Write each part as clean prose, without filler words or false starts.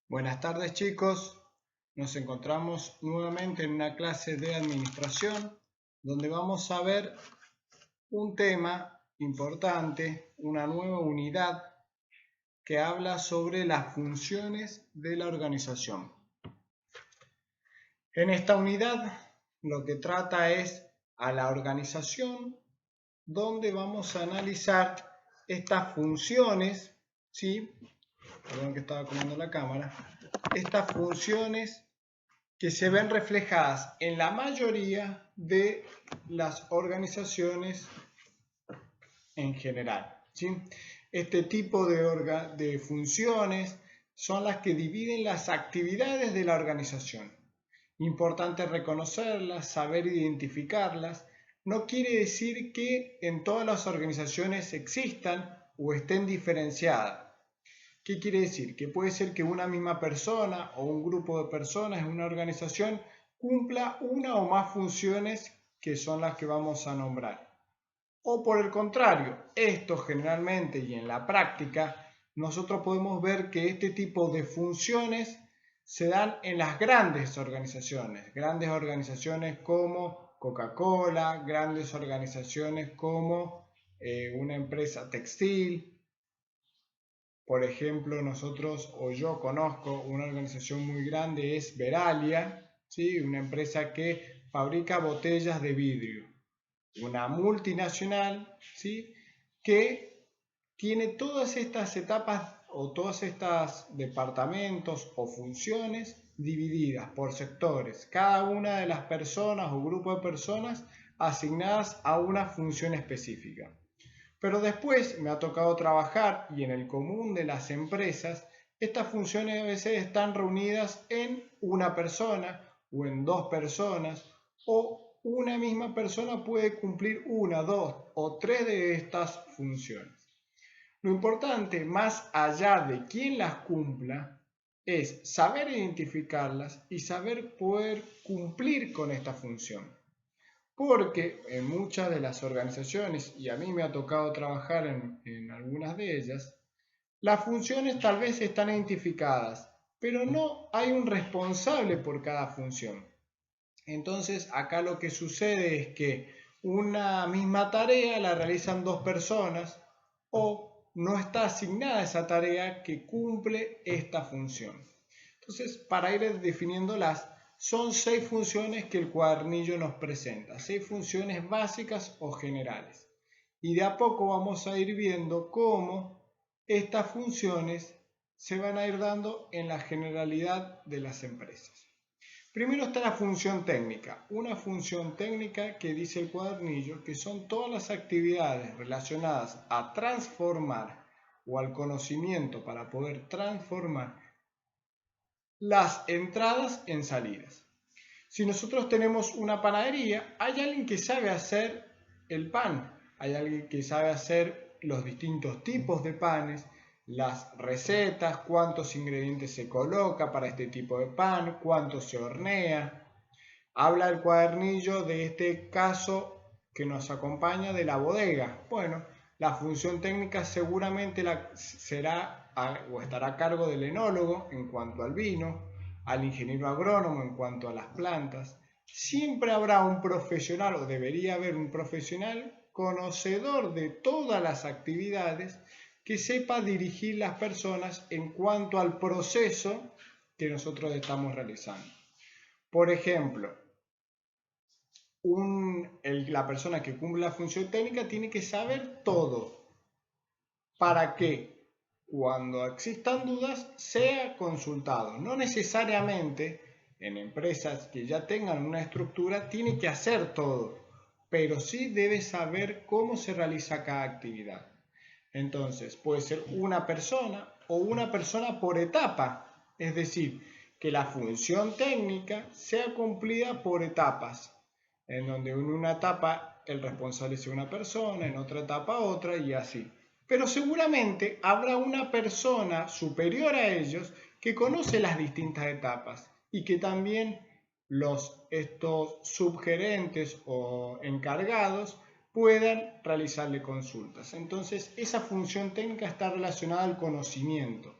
Buenas tardes chicos, nos encontramos nuevamente en una clase de administración donde vamos a ver un tema importante, una nueva unidad que habla sobre las funciones de la organización. En esta unidad lo que trata es a la organización donde vamos a analizar estas funciones, ¿sí? Perdón que estaba acomodando la cámara. Estas funciones que se ven reflejadas en la mayoría de las organizaciones en general, ¿sí? Este tipo de funciones son las que dividen las actividades de la organización. Importante reconocerlas, saber identificarlas. No quiere decir que en todas las organizaciones existan o estén diferenciadas. ¿Qué quiere decir? Que puede ser que una misma persona o un grupo de personas en una organización cumpla una o más funciones que son las que vamos a nombrar. O por el contrario, esto generalmente y en la práctica, nosotros podemos ver que este tipo de funciones se dan en las grandes organizaciones como Coca-Cola, grandes organizaciones como una empresa textil. Por ejemplo, nosotros o yo conozco una organización muy grande, es Verallia, ¿sí? Una empresa que fabrica botellas de vidrio. Una multinacional, ¿sí? Que tiene todas estas etapas o todos estos departamentos o funciones divididas por sectores. Cada una de las personas o grupo de personas asignadas a una función específica. Pero después me ha tocado trabajar y en el común de las empresas, estas funciones a veces están reunidas en una persona o en dos personas, o una misma persona puede cumplir una, dos o tres de estas funciones. Lo importante, más allá de quién las cumpla, es saber identificarlas y saber poder cumplir con esta función. Porque en muchas de las organizaciones, y a mí me ha tocado trabajar en algunas de ellas, las funciones tal vez están identificadas, pero no hay un responsable por cada función. Entonces acá lo que sucede es que una misma tarea la realizan dos personas o no está asignada esa tarea que cumple esta función. Entonces, para ir definiéndolas, son 6 funciones que el cuadernillo nos presenta, 6 funciones básicas o generales. Y de a poco vamos a ir viendo cómo estas funciones se van a ir dando en la generalidad de las empresas. Primero está la función técnica, una función técnica que dice el cuadernillo que son todas las actividades relacionadas a transformar o al conocimiento para poder transformar las entradas en salidas. Si nosotros tenemos una panadería, hay alguien que sabe hacer el pan, hay alguien que sabe hacer los distintos tipos de panes, las recetas, cuántos ingredientes se coloca para este tipo de pan, cuánto se hornea. Habla el cuadernillo de este caso que nos acompaña de la bodega. Bueno, la función técnica seguramente será o estará a cargo del enólogo en cuanto al vino, al ingeniero agrónomo en cuanto a las plantas. Siempre habrá un profesional o debería haber un profesional conocedor de todas las actividades que sepa dirigir las personas en cuanto al proceso que nosotros estamos realizando. Por ejemplo, la persona que cumple la función técnica tiene que saber todo para que cuando existan dudas sea consultado. No necesariamente en empresas que ya tengan una estructura tiene que hacer todo, pero sí debe saber cómo se realiza cada actividad. Entonces puede ser una persona o una persona por etapa, es decir, que la función técnica sea cumplida por etapas, en donde en una etapa el responsable sea una persona, en otra etapa otra y así. Pero seguramente habrá una persona superior a ellos que conoce las distintas etapas y que también estos subgerentes o encargados puedan realizarle consultas. Entonces, esa función técnica está relacionada al conocimiento,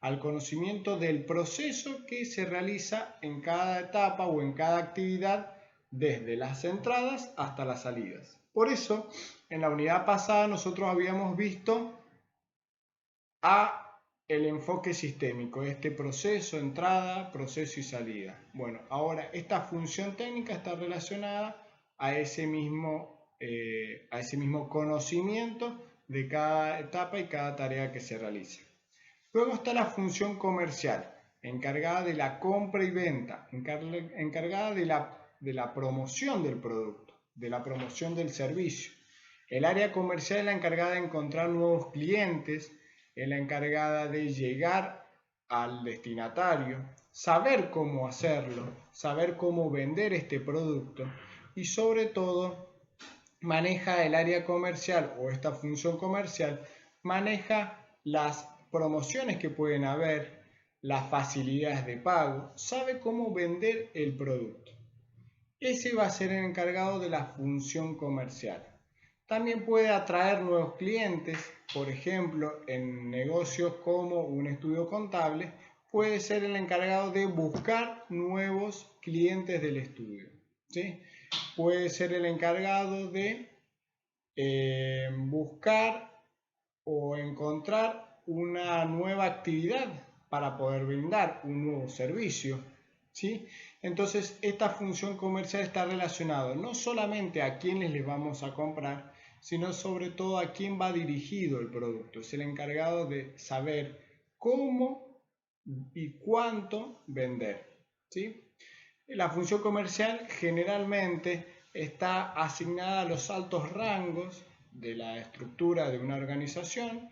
al conocimiento del proceso que se realiza en cada etapa o en cada actividad, desde las entradas hasta las salidas. Por eso, en la unidad pasada nosotros habíamos visto el enfoque sistémico, este proceso, entrada, proceso y salida. Bueno, ahora esta función técnica está relacionada a ese mismo conocimiento de cada etapa y cada tarea que se realiza. Luego está la función comercial, encargada de la compra y venta, encargada de la promoción del producto, de la promoción del servicio. El área comercial es la encargada de encontrar nuevos clientes, es la encargada de llegar al destinatario, saber cómo hacerlo, saber cómo vender este producto y sobre todo maneja el área comercial o esta función comercial, maneja las promociones que pueden haber, las facilidades de pago, sabe cómo vender el producto. Ese va a ser el encargado de la función comercial. También puede atraer nuevos clientes, por ejemplo, en negocios como un estudio contable, puede ser el encargado de buscar nuevos clientes del estudio, ¿sí? Puede ser el encargado de buscar o encontrar una nueva actividad para poder brindar un nuevo servicio, ¿sí? Entonces, esta función comercial está relacionada no solamente a quiénes les vamos a comprar, sino sobre todo a quién va dirigido el producto. Es el encargado de saber cómo y cuánto vender, ¿sí? La función comercial generalmente está asignada a los altos rangos de la estructura de una organización.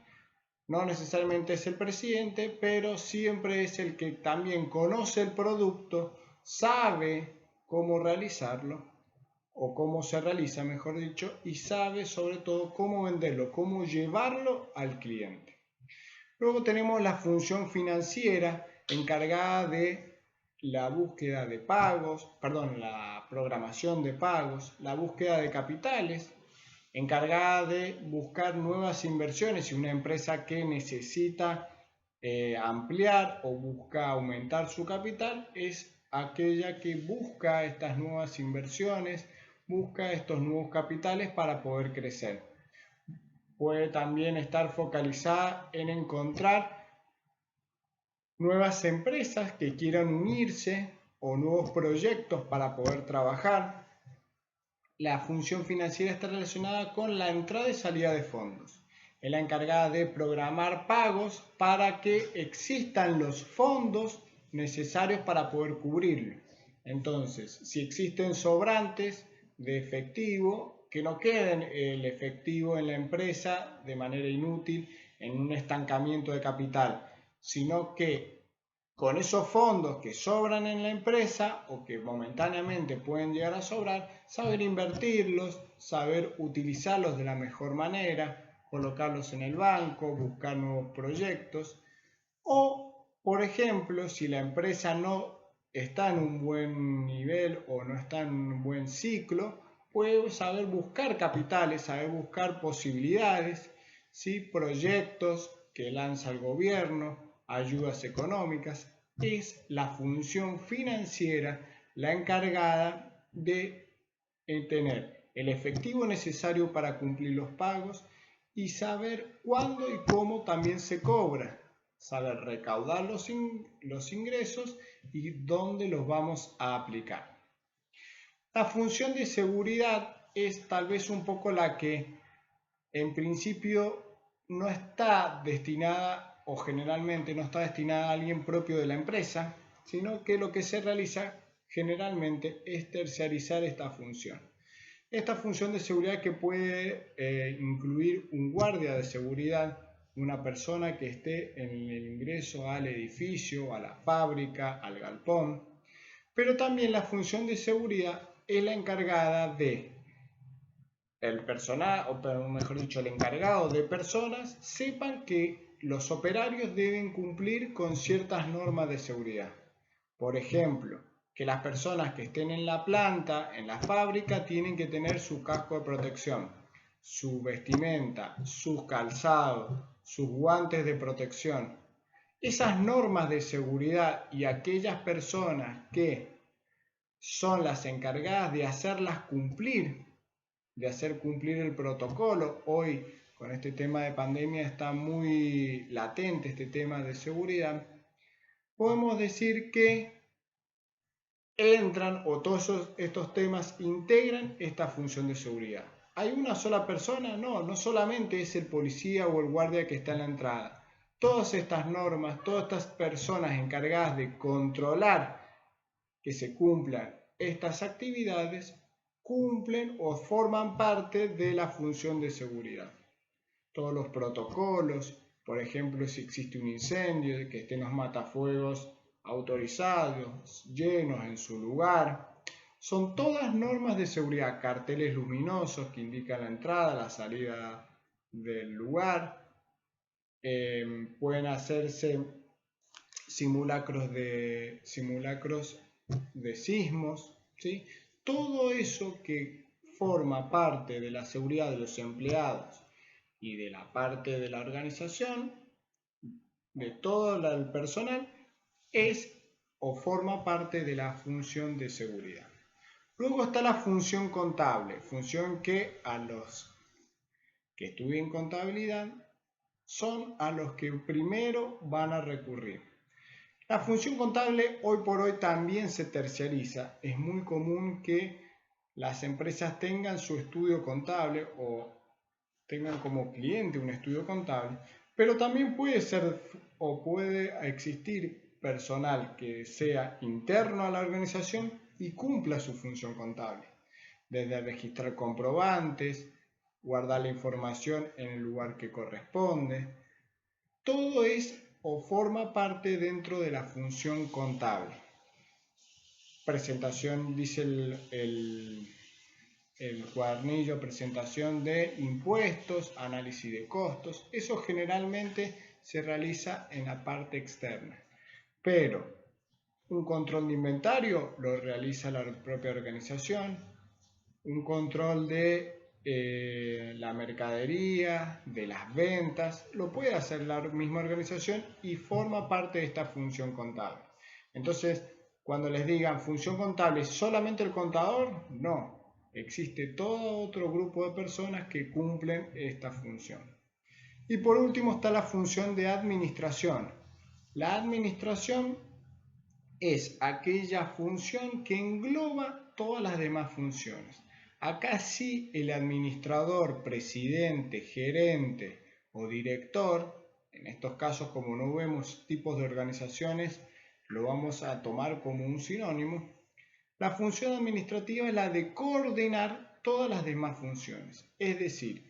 No necesariamente es el presidente, pero siempre es el que también conoce el producto, sabe cómo realizarlo o cómo se realiza, mejor dicho, y sabe sobre todo cómo venderlo, cómo llevarlo al cliente. Luego tenemos la función financiera encargada de la búsqueda de pagos, la programación de pagos, la búsqueda de capitales, encargada de buscar nuevas inversiones. Si una empresa que necesita ampliar o busca aumentar su capital, es aquella que busca estas nuevas inversiones, busca estos nuevos capitales para poder crecer. Puede también estar focalizada en encontrar nuevas empresas que quieran unirse o nuevos proyectos para poder trabajar. La función financiera está relacionada con la entrada y salida de fondos. Es la encargada de programar pagos para que existan los fondos necesarios para poder cubrirlo. Entonces, si existen sobrantes de efectivo, que no queden el efectivo en la empresa de manera inútil en un estancamiento de capital, sino que con esos fondos que sobran en la empresa o que momentáneamente pueden llegar a sobrar, saber invertirlos, saber utilizarlos de la mejor manera, colocarlos en el banco, buscar nuevos proyectos. O, por ejemplo, si la empresa no está en un buen nivel o no está en un buen ciclo, puede saber buscar capitales, saber buscar posibilidades, ¿sí? Proyectos que lanza el gobierno, ayudas económicas. Es la función financiera la encargada de tener el efectivo necesario para cumplir los pagos y saber cuándo y cómo también se cobra, saber recaudar los ingresos y dónde los vamos a aplicar. La función de seguridad es tal vez un poco la que en principio no está destinada o generalmente no está destinada a alguien propio de la empresa, sino que lo que se realiza generalmente es terciarizar esta función. Esta función de seguridad que puede incluir un guardia de seguridad, una persona que esté en el ingreso al edificio, a la fábrica, al galpón, pero también la función de seguridad es la encargada de el personal, o mejor dicho, el encargado de personas, sepan que los operarios deben cumplir con ciertas normas de seguridad. Por ejemplo, que las personas que estén en la planta, en la fábrica, tienen que tener su casco de protección, su vestimenta, sus calzados, sus guantes de protección Esas normas de seguridad y aquellas personas que son las encargadas de hacerlas cumplir, de hacer cumplir el protocolo. Hoy, con este tema de pandemia, está muy latente este tema de seguridad. Podemos decir que entran o todos estos temas integran esta función de seguridad. ¿Hay una sola persona? No, no solamente es el policía o el guardia que está en la entrada. Todas estas normas, todas estas personas encargadas de controlar que se cumplan estas actividades, cumplen o forman parte de la función de seguridad. Todos los protocolos, por ejemplo, si existe un incendio, que estén los matafuegos autorizados, llenos en su lugar, son todas normas de seguridad, carteles luminosos que indican la entrada, la salida del lugar, pueden hacerse simulacros de sismos, ¿sí? Todo eso que forma parte de la seguridad de los empleados y de la parte de la organización, de todo el personal, es o forma parte de la función de seguridad. Luego está la función contable, función que a los que estudien contabilidad son a los que primero van a recurrir. La función contable hoy por hoy también se terciariza. Es muy común que las empresas tengan su estudio contable o tengan como cliente un estudio contable, pero también puede ser o puede existir personal que sea interno a la organización y cumpla su función contable, desde registrar comprobantes, guardar la información en el lugar que corresponde. Todo es o forma parte dentro de la función contable. Presentación, dice el cuadernillo, presentación de impuestos, análisis de costos. Eso generalmente se realiza en la parte externa. Pero un control de inventario lo realiza la propia organización. Un control de la mercadería, de las ventas, lo puede hacer la misma organización y forma parte de esta función contable. Entonces, cuando les digan función contable, ¿solamente el contador? No, existe todo otro grupo de personas que cumplen esta función. Y por último está la función de administración. La administración es aquella función que engloba todas las demás funciones. Acá sí el administrador, presidente, gerente o director, en estos casos como no vemos tipos de organizaciones, lo vamos a tomar como un sinónimo. La función administrativa es la de coordinar todas las demás funciones. Es decir,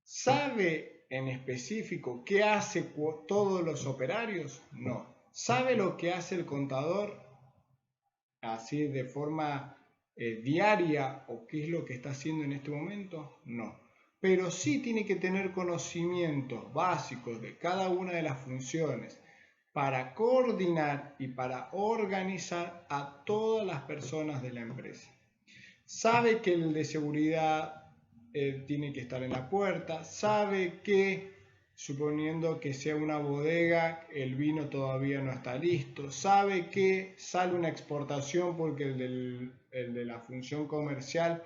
¿sabe en específico qué hace todos los operarios? No. ¿Sabe lo que hace el contador así de forma diaria o qué es lo que está haciendo en este momento? No. Pero sí tiene que tener conocimientos básicos de cada una de las funciones para coordinar y para organizar a todas las personas de la empresa. Sabe que el de seguridad tiene que estar en la puerta, sabe que, suponiendo que sea una bodega, el vino todavía no está listo, sabe que sale una exportación porque el de la función comercial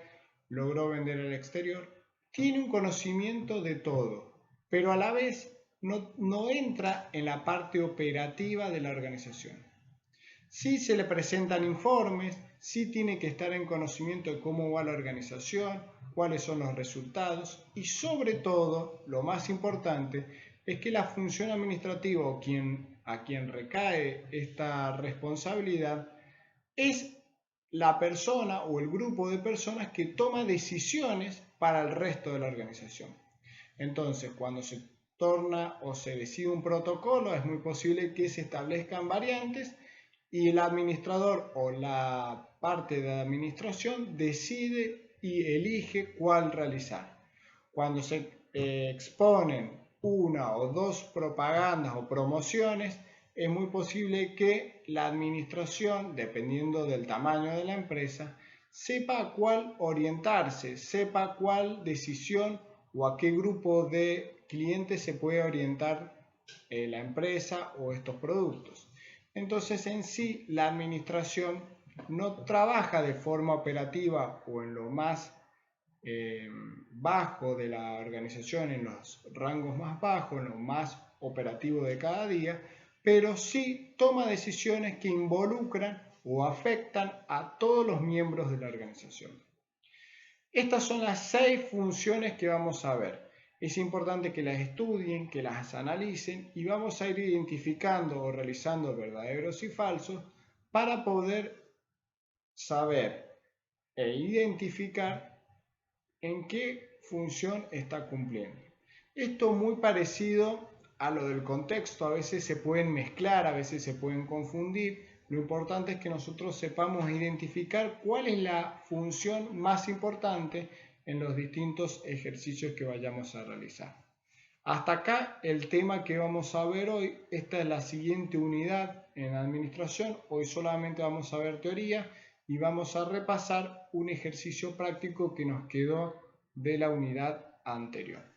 logró vender al exterior. Tiene un conocimiento de todo, pero a la vez no entra en la parte operativa de la organización. Sí se le presentan informes, sí tiene que estar en conocimiento de cómo va la organización, cuáles son los resultados y sobre todo, lo más importante, es que la función administrativa o a quien recae esta responsabilidad es la persona o el grupo de personas que toma decisiones para el resto de la organización. Entonces, cuando se torna o se decide un protocolo, es muy posible que se establezcan variantes y el administrador o la parte de administración decide y elige cuál realizar. Cuando se exponen una o dos propagandas o promociones, es muy posible que la administración, dependiendo del tamaño de la empresa, sepa a cuál orientarse, sepa cuál decisión o a qué grupo de clientes se puede orientar la empresa o estos productos. Entonces en sí la administración no trabaja de forma operativa o en lo más bajo de la organización, en los rangos más bajos, en lo más operativo de cada día, pero sí toma decisiones que involucran o afectan a todos los miembros de la organización. Estas son las 6 funciones que vamos a ver. Es importante que las estudien, que las analicen y vamos a ir identificando o realizando verdaderos y falsos para poder saber e identificar en qué función está cumpliendo. Esto muy parecido a lo del contexto, a veces se pueden mezclar, a veces se pueden confundir. Lo importante es que nosotros sepamos identificar cuál es la función más importante en los distintos ejercicios que vayamos a realizar. Hasta acá el tema que vamos a ver hoy. Esta es la siguiente unidad en administración. Hoy solamente vamos a ver teoría y vamos a repasar un ejercicio práctico que nos quedó de la unidad anterior.